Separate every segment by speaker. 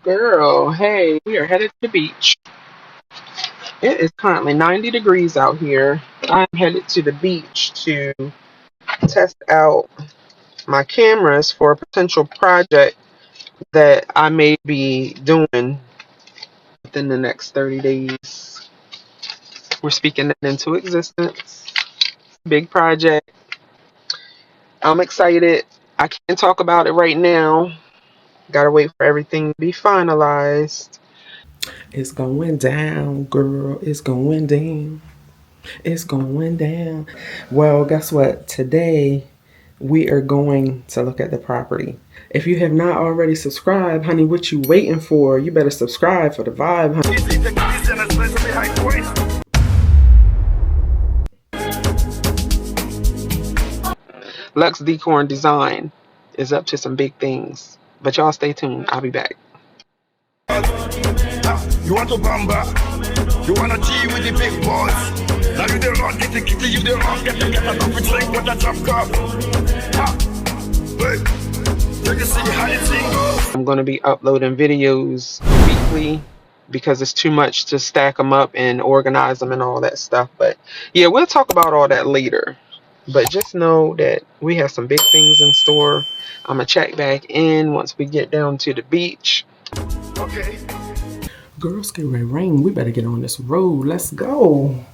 Speaker 1: Girl, hey, we are headed to the beach. It is currently 90 degrees out here. I'm headed to the beach to test out my cameras for a potential project that I may be doing within the next 30 days. We're speaking it into existence. Big project. I'm excited. I can't talk about it right now. Gotta wait for everything to be finalized.
Speaker 2: It's going down, girl. It's going down. It's going down. Well, guess what? Today we are going to look at the property. If you have not already subscribed, honey, what you waiting for? You better subscribe for the vibe, honey.
Speaker 1: Lux Decor and Design is up to some big things. But y'all stay tuned. I'll be back.
Speaker 3: You want to bamba? You wanna G with the big boys? Now you the wrong, get the kitty, you the wrong, get a coffee drink with a drop cup. Wait, you can see how the thing goes.
Speaker 1: I'm going to be uploading videos weekly because it's too much to stack them up and organize them and all that stuff. But yeah, we'll talk about all that later. But just know that we have some big things in store. I'm going to check back in once we get down to the beach.
Speaker 3: Okay.
Speaker 2: Girls, get ready rain. We better get on this road. Let's go.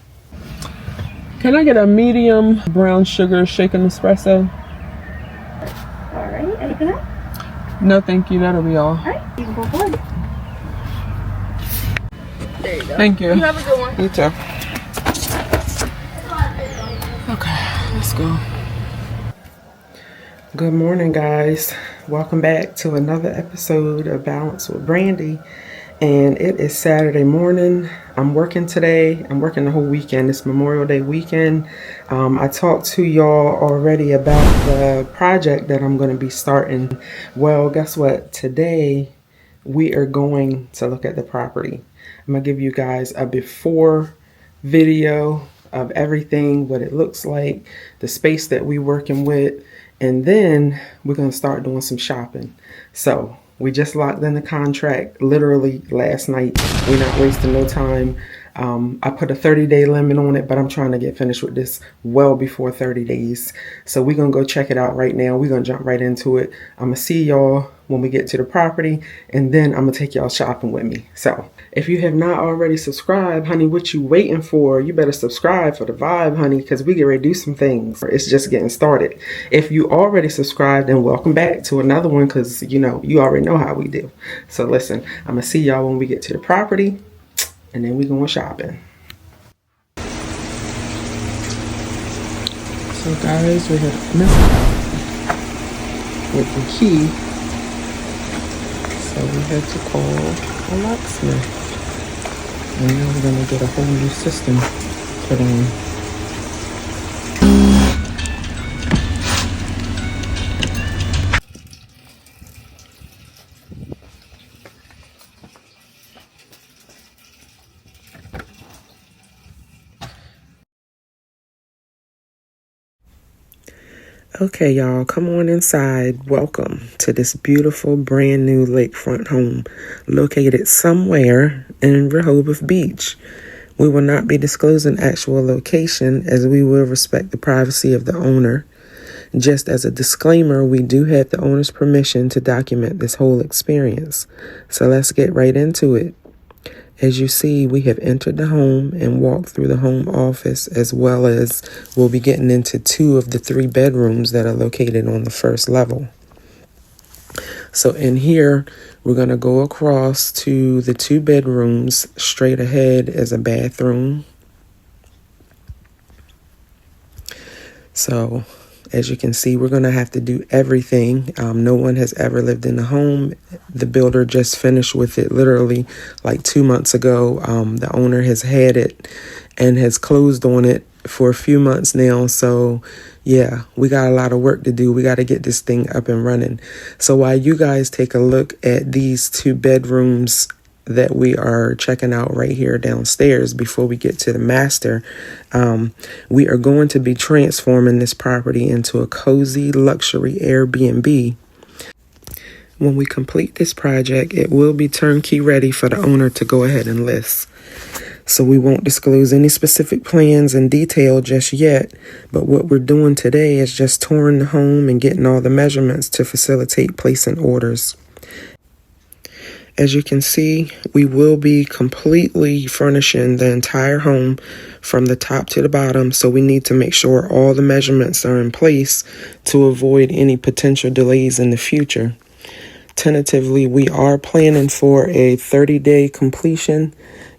Speaker 1: Can I get a medium brown sugar shaken espresso?
Speaker 4: All right, anything else?
Speaker 1: No, thank you. That'll be all.
Speaker 4: All right, you can go forward. There you go.
Speaker 1: Thank you.
Speaker 4: You have a good one.
Speaker 1: You too. Okay, let's go.
Speaker 2: Good morning, guys. Welcome back to another episode of Balance with Brandy. And it is Saturday morning. I'm working today. I'm working the whole weekend. It's Memorial Day weekend. I talked to y'all already about the project that I'm going to be starting. Well, guess what? Today we are going to look at the property. I'm going to give you guys a before video of everything, what it looks like, the space that we're working with, and then we're going to start doing some shopping. So we just locked in the contract literally last night. We're not wasting no time. I put a 30-day limit on it, but I'm trying to get finished with this well before 30 days. So we're going to go check it out right now. We're going to jump right into it. I'm going to see y'all when we get to the property, and then I'm going to take y'all shopping with me. So if you have not already subscribed, honey, what you waiting for? You better subscribe for the vibe, honey, because we get ready to do some things. It's just getting started. If you already subscribed, then welcome back to another one, because, you know, you already know how we do. So listen, I'm going to see y'all when we get to the property, and then we going shopping. So guys, we have missed out with the key. So we had to call a locksmith. And now we're going to get a whole new system put on. Okay, y'all, come on inside. Welcome to this beautiful brand new lakefront home located somewhere in Rehoboth Beach. We will not be disclosing actual location as we will respect the privacy of the owner. Just as a disclaimer, we do have the owner's permission to document this whole experience. So let's get right into it. As you see, we have entered the home and walked through the home office, as well as we'll be getting into 2 of the 3 bedrooms that are located on the first level. So in here, we're going to go across to the 2 bedrooms. Straight ahead is a bathroom. So as you can see, we're going to have to do everything. No one has ever lived in the home. The builder just finished with it literally like 2 months ago. The owner has had it and has closed on it for a few months now. So yeah, we got a lot of work to do. We got to get this thing up and running. So while you guys take a look at these 2 bedrooms that we are checking out right here downstairs before we get to the master, we are going to be transforming this property into a cozy luxury Airbnb. When we complete this project, it will be turnkey ready for the owner to go ahead and list. So we won't disclose any specific plans in detail just yet, but what we're doing today is just touring the home and getting all the measurements to facilitate placing orders. As you can see, we will be completely furnishing the entire home from the top to the bottom, so we need to make sure all the measurements are in place to avoid any potential delays in the future. Tentatively, we are planning for a 30-day completion,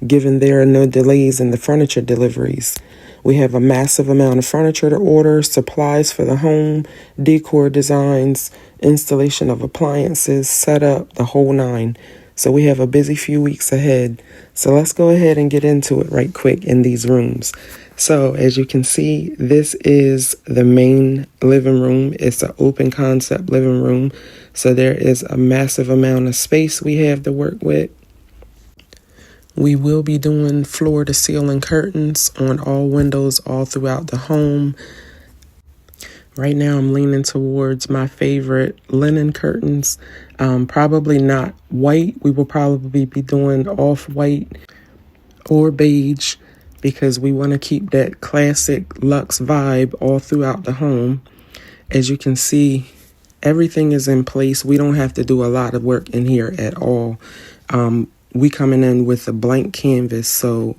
Speaker 2: given there are no delays in the furniture deliveries. We have a massive amount of furniture to order, supplies for the home, decor designs, installation of appliances, setup, the whole nine. So we have a busy few weeks ahead. So let's go ahead and get into it right quick in these rooms. So as you can see, this is the main living room. It's an open concept living room. So there is a massive amount of space we have to work with. We will be doing floor to ceiling curtains on all windows all throughout the home. Right now I'm leaning towards my favorite linen curtains. Probably not white. We will probably be doing off-white or beige because we want to keep that classic luxe vibe all throughout the home. As you can see, everything is in place. We don't have to do a lot of work in here at all. We coming in with a blank canvas, so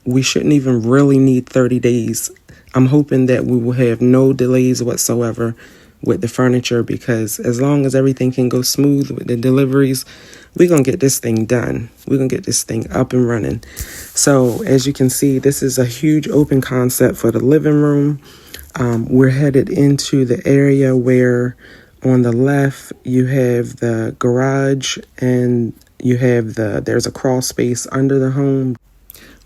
Speaker 2: we shouldn't even really need 30 days. I'm hoping that we will have no delays whatsoever with the furniture, because as long as everything can go smooth with the deliveries, we're going to get this thing done. We're going to get this thing up and running. So as you can see, this is a huge open concept for the living room. We're headed into the area where on the left you have the garage and you have there's a crawl space under the home.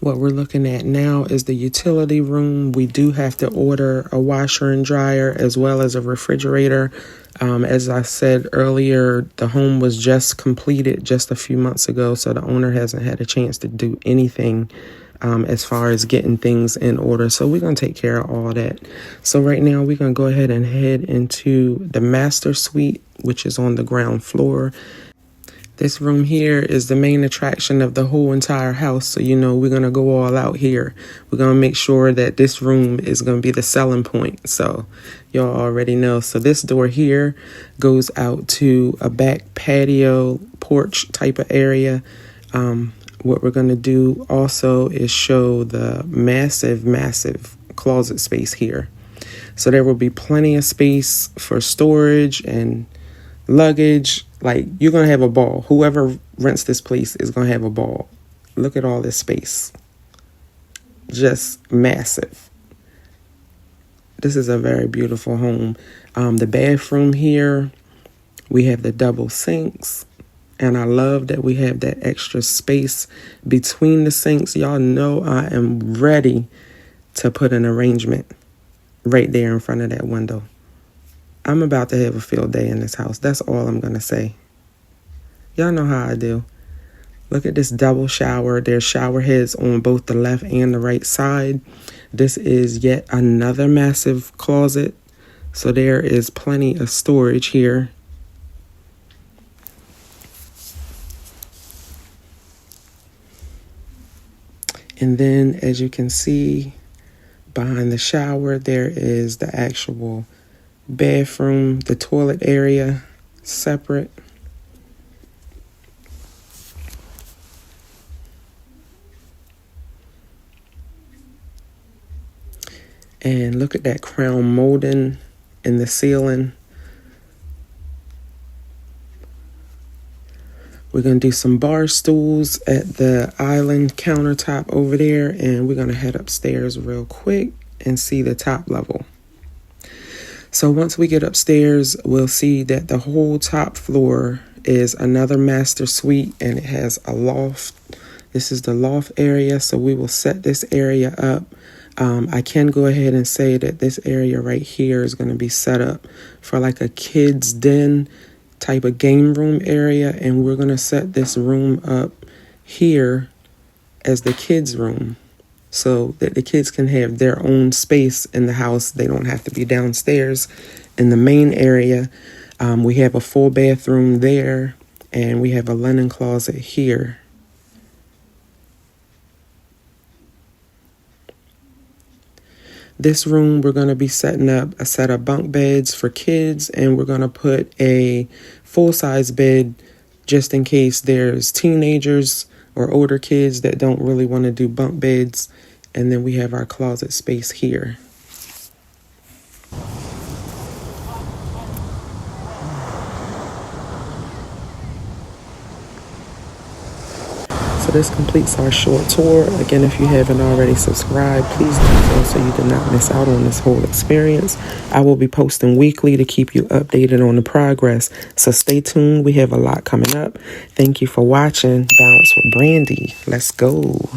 Speaker 2: What we're looking at now is the utility room. We do have to order a washer and dryer as well as a refrigerator. As I said earlier, the home was just completed just a few months ago, so the owner hasn't had a chance to do anything as far as getting things in order. So we're going to take care of all that. So right now we're going to go ahead and head into the master suite, which is on the ground floor. This room here is the main attraction of the whole entire house. So, we're going to go all out here. We're going to make sure that this room is going to be the selling point. So y'all already know. So this door here goes out to a back patio porch type of area. What we're going to do also is show the massive closet space here. So there will be plenty of space for storage and luggage. Like, you're going to have a ball. Whoever rents this place is going to have a ball. Look at all this space. Just massive. This is a very beautiful home. The bathroom here, we have the double sinks. And I love that we have that extra space between the sinks. Y'all know I am ready to put an arrangement right there in front of that window. I'm about to have a field day in this house. That's all I'm going to say. Y'all know how I do. Look at this double shower. There's shower heads on both the left and the right side. This is yet another massive closet. So there is plenty of storage here. And then, as you can see, behind the shower, there is the actual bathroom, the toilet area separate. And look at that crown molding in the ceiling. We're going to do some bar stools at the island countertop over there, and we're going to head upstairs real quick and see the top level. So once we get upstairs, we'll see that the whole top floor is another master suite, and it has a loft. This is the loft area, so we will set this area up. I can go ahead and say that this area right here is going to be set up for like a kid's den type of game room area, and we're going to set this room up here as the kids' room so that the kids can have their own space in the house. They don't have to be downstairs in the main area. We have a full bathroom there, and we have a linen closet here. This room, we're going to be setting up a set of bunk beds for kids, and we're going to put a full-size bed just in case there's teenagers or older kids that don't really want to do bunk beds. And then we have our closet space here. So this completes our short tour. Again, if you haven't already subscribed, please do so you do not miss out on this whole experience. I will be posting weekly to keep you updated on the progress. So stay tuned. We have a lot coming up. Thank you for watching Balance with Brandy. Let's go.